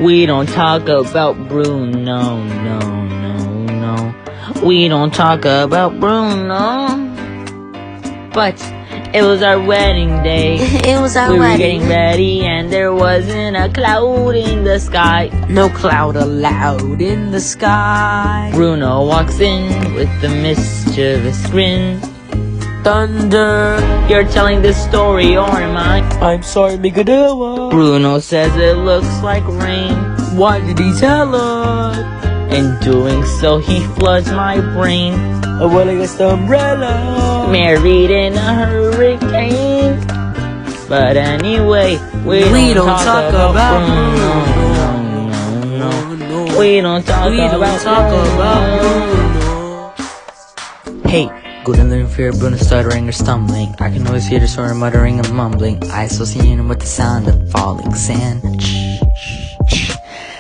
We don't talk about Bruno, no. We don't talk about Bruno. But it was our wedding day. It was our wedding. wedding. We were getting ready and there wasn't a cloud in the sky. No cloud allowed in the sky. Bruno walks in with a mischievous grin. Thunder. You're telling this story or am I? I'm sorry, Migadoa. Bruno says it looks like rain. Why did he tell us? In doing so, he floods my brain. Well, I guess the umbrella. Married in a hurricane. But anyway, we don't talk about Bruno. No. We don't talk about Bruno. Hey, go down there and fear Bruno stuttering or stumbling. I can always hear the sort of muttering and mumbling. I associate him with the sound of falling sand.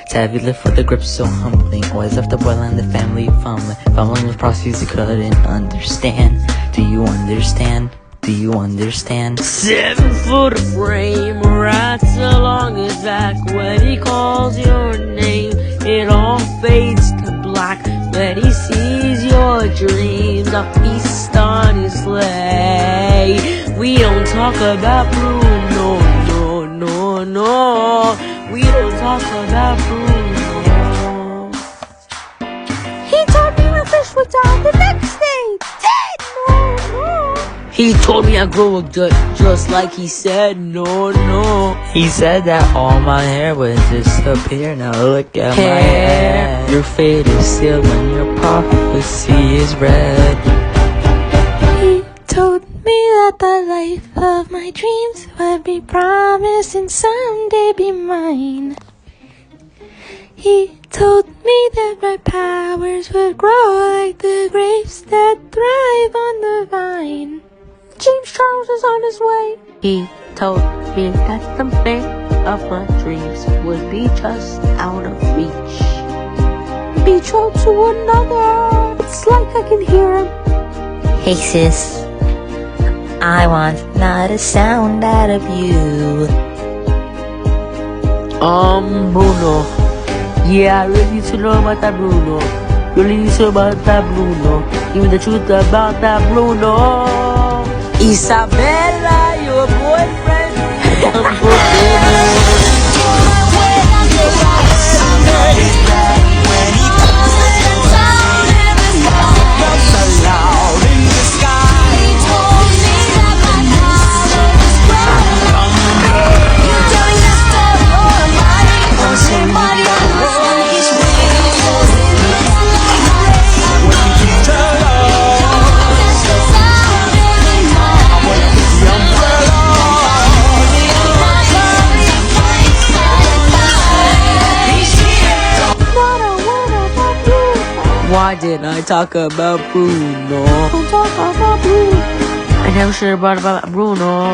Savvy lift with the grip so humbling. Always left the boil and the family fumbling. Fumbling with processes he couldn't understand. Do you understand? Do you understand? 7 foot frame wraps along his back. When he calls your name, it all fades to black. When he sees your dreams, a feast on his sleigh. We don't talk about Bruno, no. We don't talk about Bruno. He told me my fish would die the next day. Dead, no. He told me I grow a gut just like he said, no. He said that all my hair would disappear. Now look at my head. Your fate is sealed when your prophecy is read. He told me that the life of my dreams would be promised and someday be mine. He told me that my powers would grow like the grapes that thrive on the vine. James Charles is on his way. He told me that the fate of my dreams would be just out of reach. Betrothed to another. It's like I can hear him. Hey sis, I want not a sound out of you. Bruno. Yeah, I really need to know about that Bruno. Really need to know about that Bruno. Give me the truth about that Bruno. Isabella, your boyfriend. Why didn't I talk about Bruno? Don't talk about Bruno. I never should have brought about Bruno.